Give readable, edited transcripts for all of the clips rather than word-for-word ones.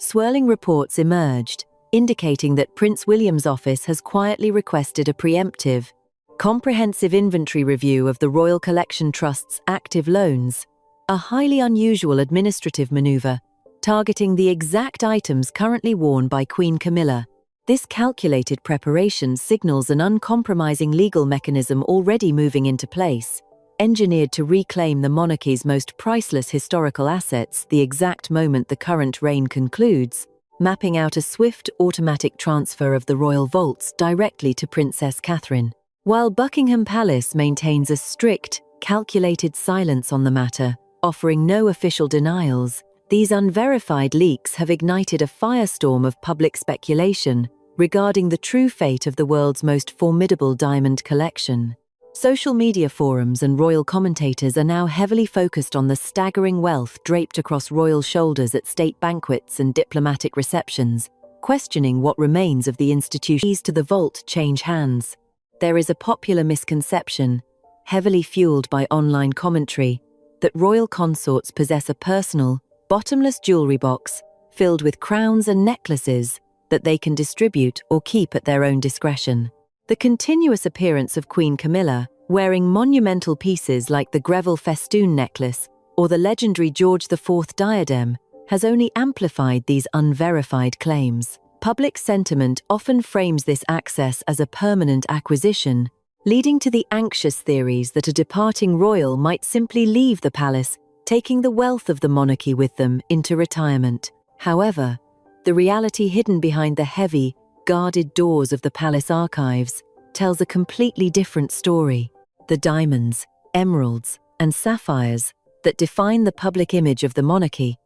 swirling reports emerged, indicating that Prince William's office has quietly requested a preemptive, comprehensive inventory review of the Royal Collection Trust's active loans, a highly unusual administrative maneuver targeting the exact items currently worn by Queen Camilla. This calculated preparation signals an uncompromising legal mechanism already moving into place, engineered to reclaim the monarchy's most priceless historical assets the exact moment the current reign concludes, mapping out a swift automatic transfer of the royal vaults directly to Princess Catherine. While Buckingham Palace maintains a strict, calculated silence on the matter, offering no official denials, these unverified leaks have ignited a firestorm of public speculation regarding the true fate of the world's most formidable diamond collection. Social media forums and royal commentators are now heavily focused on the staggering wealth draped across royal shoulders at state banquets and diplomatic receptions, questioning what remains of the institution. Keys to the vault change hands. There is a popular misconception, heavily fueled by online commentary, that royal consorts possess a personal, bottomless jewellery box filled with crowns and necklaces that they can distribute or keep at their own discretion. The continuous appearance of Queen Camilla, wearing monumental pieces like the Greville festoon necklace or the legendary George IV diadem, has only amplified these unverified claims. Public sentiment often frames this access as a permanent acquisition, leading to the anxious theories that a departing royal might simply leave the palace, taking the wealth of the monarchy with them into retirement. However, the reality hidden behind the heavy, guarded doors of the palace archives tells a completely different story. The diamonds, emeralds, and sapphires that define the public image of the monarchy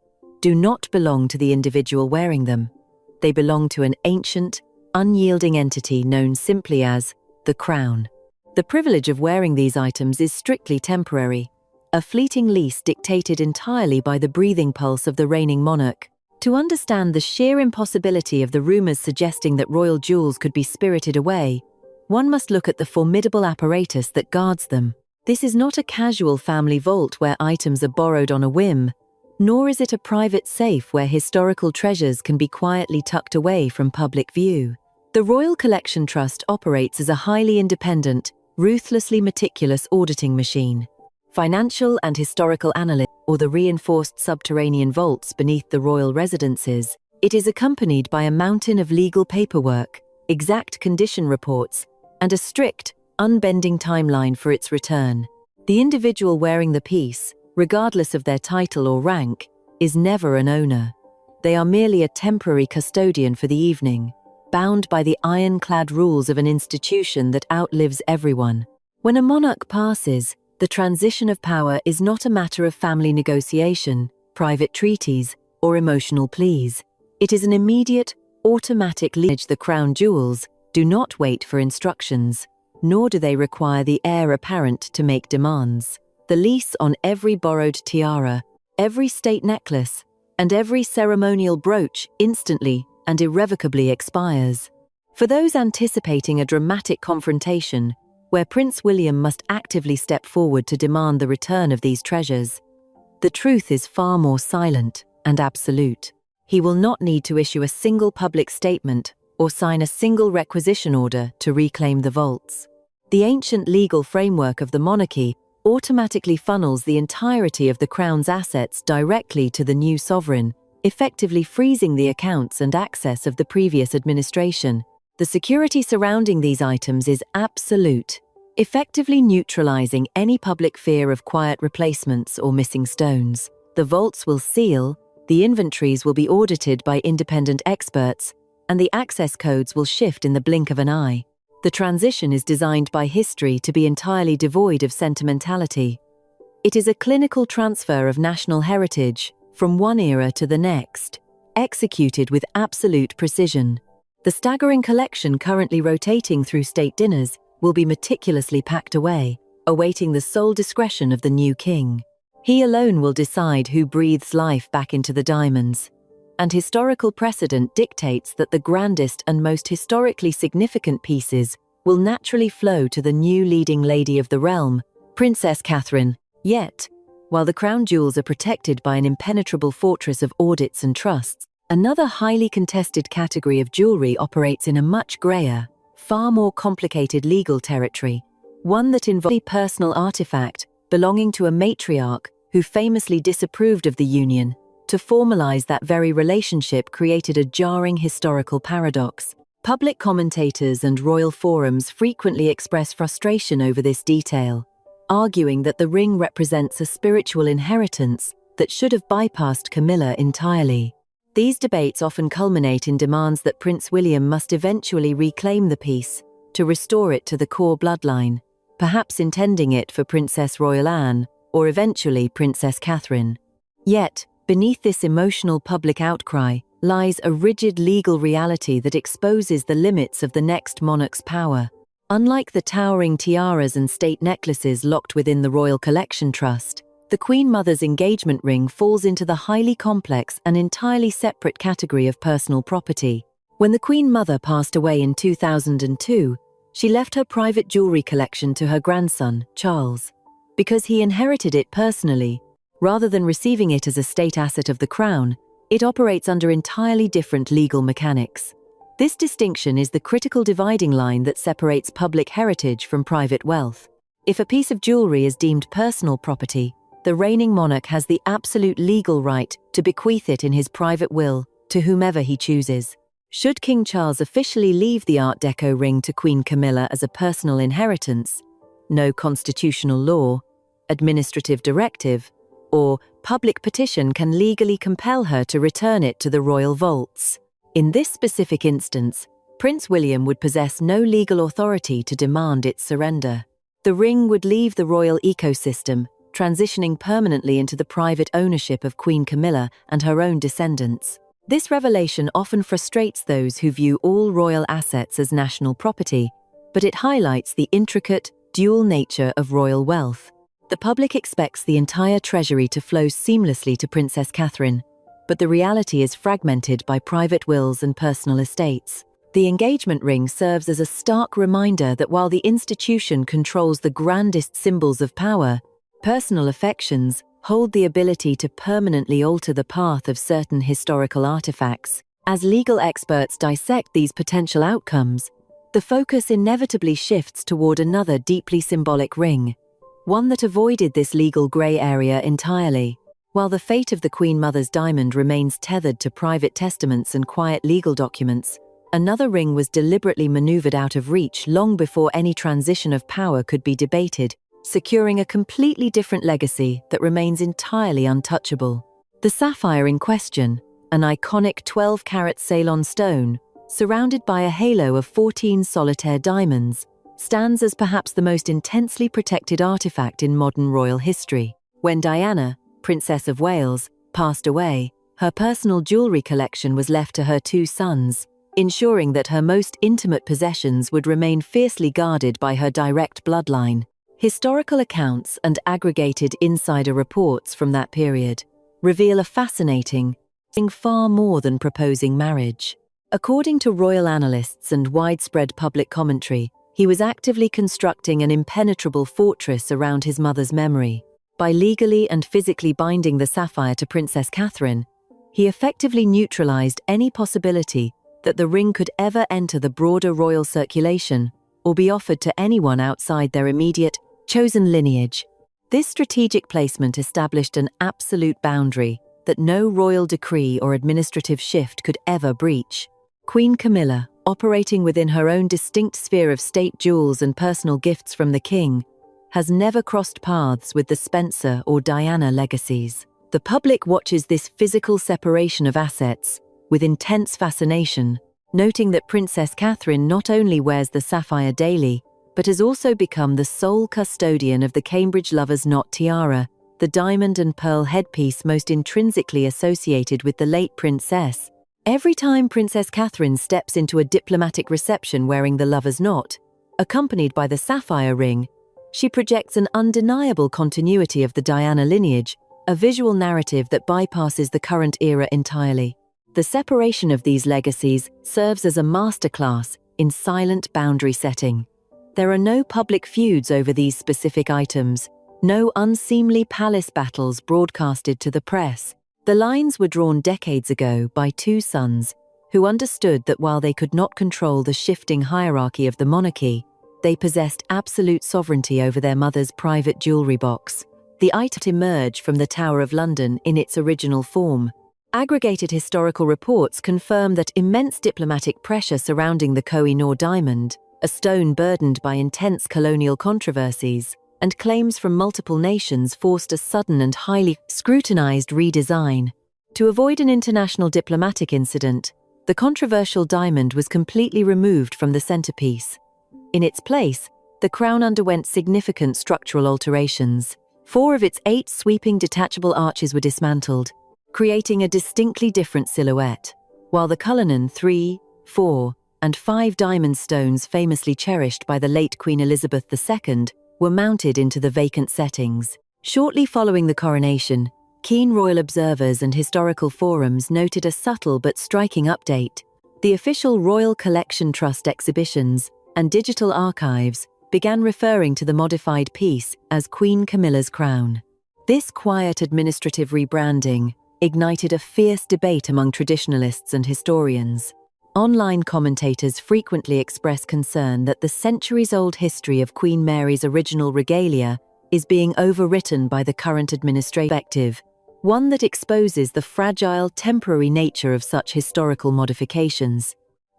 do not belong to the individual wearing them. They belong to an ancient, unyielding entity known simply as the Crown. The privilege of wearing these items is strictly temporary, a fleeting lease dictated entirely by the breathing pulse of the reigning monarch. To understand the sheer impossibility of the rumors suggesting that royal jewels could be spirited away, one must look at the formidable apparatus that guards them. This is not a casual family vault where items are borrowed on a whim, nor is it a private safe where historical treasures can be quietly tucked away from public view. The Royal Collection Trust operates as a highly independent, ruthlessly meticulous auditing machine. Financial and historical analysts, or the reinforced subterranean vaults beneath the royal residences, it is accompanied by a mountain of legal paperwork, exact condition reports, and a strict, unbending timeline for its return. The individual wearing the piece, regardless of their title or rank, is never an owner. They are merely a temporary custodian for the evening, bound by the ironclad rules of an institution that outlives everyone. When a monarch passes, the transition of power is not a matter of family negotiation, private treaties, or emotional pleas. It is an immediate, automatic lineage. The crown jewels do not wait for instructions, nor do they require the heir apparent to make demands. The lease on every borrowed tiara, every state necklace, and every ceremonial brooch instantly and irrevocably expires. For those anticipating a dramatic confrontation, where Prince William must actively step forward to demand the return of these treasures, the truth is far more silent and absolute. He will not need to issue a single public statement or sign a single requisition order to reclaim the vaults. The ancient legal framework of the monarchy automatically funnels the entirety of the crown's assets directly to the new sovereign, effectively freezing the accounts and access of the previous administration. The security surrounding these items is absolute, effectively neutralizing any public fear of quiet replacements or missing stones. The vaults will seal, the inventories will be audited by independent experts, and the access codes will shift in the blink of an eye. The transition is designed by history to be entirely devoid of sentimentality. It is a clinical transfer of national heritage from one era to the next, executed with absolute precision. The staggering collection currently rotating through state dinners will be meticulously packed away, awaiting the sole discretion of the new king. He alone will decide who breathes life back into the diamonds, and historical precedent dictates that the grandest and most historically significant pieces will naturally flow to the new leading lady of the realm, Princess Catherine. Yet, while the crown jewels are protected by an impenetrable fortress of audits and trusts, Another highly contested category of jewelry operates in a much grayer, far more complicated legal territory, one that involves a personal artifact belonging to a matriarch who famously disapproved of the union. To formalize that very relationship created a jarring historical paradox. Public commentators and royal forums frequently express frustration over this detail, arguing that the ring represents a spiritual inheritance that should have bypassed Camilla entirely. These debates often culminate in demands that Prince William must eventually reclaim the piece to restore it to the core bloodline, perhaps intending it for Princess Royal Anne or eventually Princess Catherine. Yet, beneath this emotional public outcry lies a rigid legal reality that exposes the limits of the next monarch's power. Unlike the towering tiaras and state necklaces locked within the Royal Collection Trust, the Queen Mother's engagement ring falls into the highly complex and entirely separate category of personal property. When the Queen Mother passed away in 2002, she left her private jewelry collection to her grandson, Charles. Because he inherited it personally, rather than receiving it as a state asset of the Crown, it operates under entirely different legal mechanics. This distinction is the critical dividing line that separates public heritage from private wealth. If a piece of jewelry is deemed personal property, the reigning monarch has the absolute legal right to bequeath it in his private will to whomever he chooses. Should King Charles officially leave the Art Deco ring to Queen Camilla as a personal inheritance, no constitutional law, administrative directive, or public petition can legally compel her to return it to the royal vaults. In this specific instance, Prince William would possess no legal authority to demand its surrender. The ring would leave the royal ecosystem, transitioning permanently into the private ownership of Queen Camilla and her own descendants. This revelation often frustrates those who view all royal assets as national property, but it highlights the intricate, dual nature of royal wealth. The public expects the entire treasury to flow seamlessly to Princess Catherine, but the reality is fragmented by private wills and personal estates. The engagement ring serves as a stark reminder that while the institution controls the grandest symbols of power, personal affections hold the ability to permanently alter the path of certain historical artifacts. As legal experts dissect these potential outcomes, the focus inevitably shifts toward another deeply symbolic ring, one that avoided this legal grey area entirely. While the fate of the Queen Mother's diamond remains tethered to private testaments and quiet legal documents, another ring was deliberately maneuvered out of reach long before any transition of power could be debated, securing a completely different legacy that remains entirely untouchable. The sapphire in question, an iconic 12-carat Ceylon stone, surrounded by a halo of 14 solitaire diamonds, stands as perhaps the most intensely protected artifact in modern royal history. When Diana, Princess of Wales, passed away, her personal jewelry collection was left to her two sons, ensuring that her most intimate possessions would remain fiercely guarded by her direct bloodline. Historical accounts and aggregated insider reports from that period reveal a fascinating, far more than proposing marriage. According to royal analysts and widespread public commentary, he was actively constructing an impenetrable fortress around his mother's memory. By legally and physically binding the sapphire to Princess Catherine, he effectively neutralized any possibility that the ring could ever enter the broader royal circulation or be offered to anyone outside their immediate, chosen lineage. This strategic placement established an absolute boundary that no royal decree or administrative shift could ever breach. Queen Camilla, operating within her own distinct sphere of state jewels and personal gifts from the king, has never crossed paths with the Spencer or Diana legacies. The public watches this physical separation of assets with intense fascination, noting that Princess Catherine not only wears the sapphire daily, but has also become the sole custodian of the Cambridge Lover's Knot tiara, the diamond and pearl headpiece most intrinsically associated with the late princess. Every time Princess Catherine steps into a diplomatic reception wearing the Lover's Knot, accompanied by the sapphire ring, she projects an undeniable continuity of the Diana lineage, a visual narrative that bypasses the current era entirely. The separation of these legacies serves as a masterclass in silent boundary setting. There are no public feuds over these specific items, no unseemly palace battles broadcasted to the press. The lines were drawn decades ago by two sons who understood that while they could not control the shifting hierarchy of the monarchy, they possessed absolute sovereignty over their mother's private jewellery box. The item emerged from the Tower of London in its original form. Aggregated historical reports confirm that immense diplomatic pressure surrounding the Koh-i-Noor diamond, a stone burdened by intense colonial controversies, and claims from multiple nations forced a sudden and highly scrutinized redesign. To avoid an international diplomatic incident, the controversial diamond was completely removed from the centerpiece. In its place, the crown underwent significant structural alterations. 4 of its 8 sweeping detachable arches were dismantled, creating a distinctly different silhouette, while the Cullinan 3, 4, and 5 diamond stones famously cherished by the late Queen Elizabeth II were mounted into the vacant settings. Shortly following the coronation, keen royal observers and historical forums noted a subtle but striking update. The official Royal Collection Trust exhibitions and digital archives began referring to the modified piece as Queen Camilla's crown. This quiet administrative rebranding ignited a fierce debate among traditionalists and historians. Online commentators frequently express concern that the centuries-old history of Queen Mary's original regalia is being overwritten by the current administrative, one that exposes the fragile, temporary nature of such historical modifications.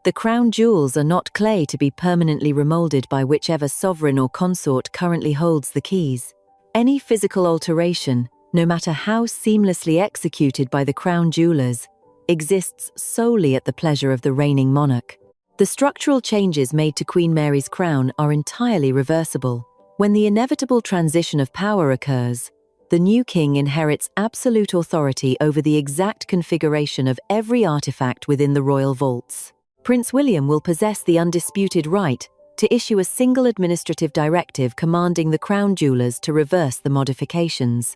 The crown jewels are not clay to be permanently remolded by whichever sovereign or consort currently holds the keys. Any physical alteration, no matter how seamlessly executed by the crown jewelers, exists solely at the pleasure of the reigning monarch. The structural changes made to Queen Mary's crown are entirely reversible. When the inevitable transition of power occurs, the new king inherits absolute authority over the exact configuration of every artifact within the royal vaults. Prince William will possess the undisputed right to issue a single administrative directive commanding the crown jewelers to reverse the modifications.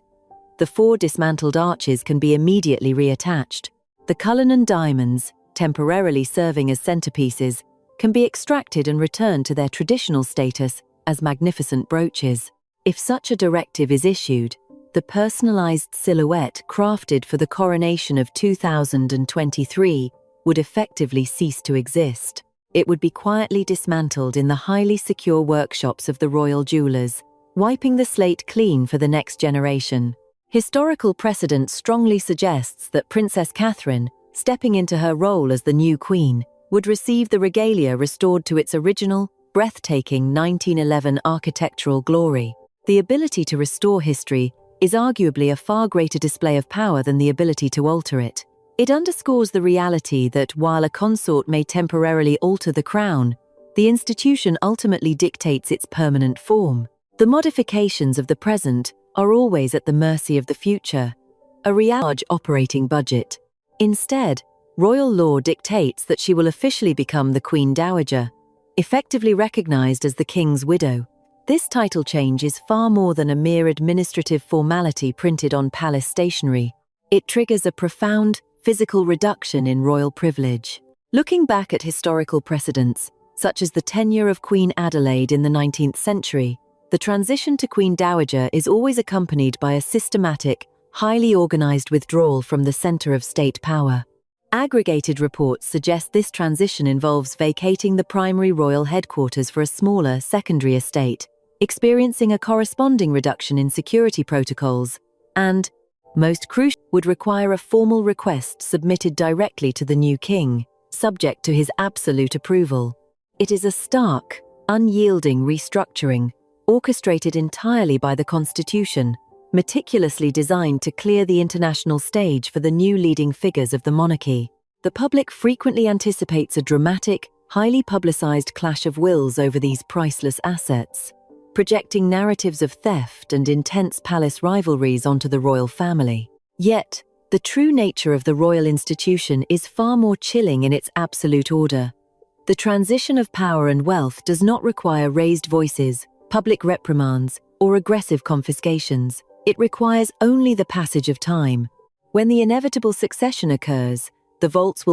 The 4 dismantled arches can be immediately reattached. The Cullinan diamonds, temporarily serving as centerpieces, can be extracted and returned to their traditional status as magnificent brooches. If such a directive is issued, the personalized silhouette crafted for the coronation of 2023 would effectively cease to exist. It would be quietly dismantled in the highly secure workshops of the royal jewelers, wiping the slate clean for the next generation. Historical precedent strongly suggests that Princess Catherine, stepping into her role as the new queen, would receive the regalia restored to its original, breathtaking 1911 architectural glory. The ability to restore history is arguably a far greater display of power than the ability to alter it. It underscores the reality that while a consort may temporarily alter the crown, the institution ultimately dictates its permanent form. The modifications of the present are always at the mercy of the future, a large operating budget. Instead, royal law dictates that she will officially become the Queen Dowager, effectively recognized as the king's widow. This title change is far more than a mere administrative formality printed on palace stationery. It triggers a profound, physical reduction in royal privilege. Looking back at historical precedents, such as the tenure of Queen Adelaide in the 19th century, the transition to Queen Dowager is always accompanied by a systematic, highly organized withdrawal from the center of state power. Aggregated reports suggest this transition involves vacating the primary royal headquarters for a smaller, secondary estate, experiencing a corresponding reduction in security protocols, and, most crucially, would require a formal request submitted directly to the new king, subject to his absolute approval. It is a stark, unyielding restructuring, orchestrated entirely by the Constitution, meticulously designed to clear the international stage for the new leading figures of the monarchy. The public frequently anticipates a dramatic, highly publicized clash of wills over these priceless assets, projecting narratives of theft and intense palace rivalries onto the royal family. Yet, the true nature of the royal institution is far more chilling in its absolute order. The transition of power and wealth does not require raised voices, public reprimands, or aggressive confiscations. It requires only the passage of time. When the inevitable succession occurs, the vaults will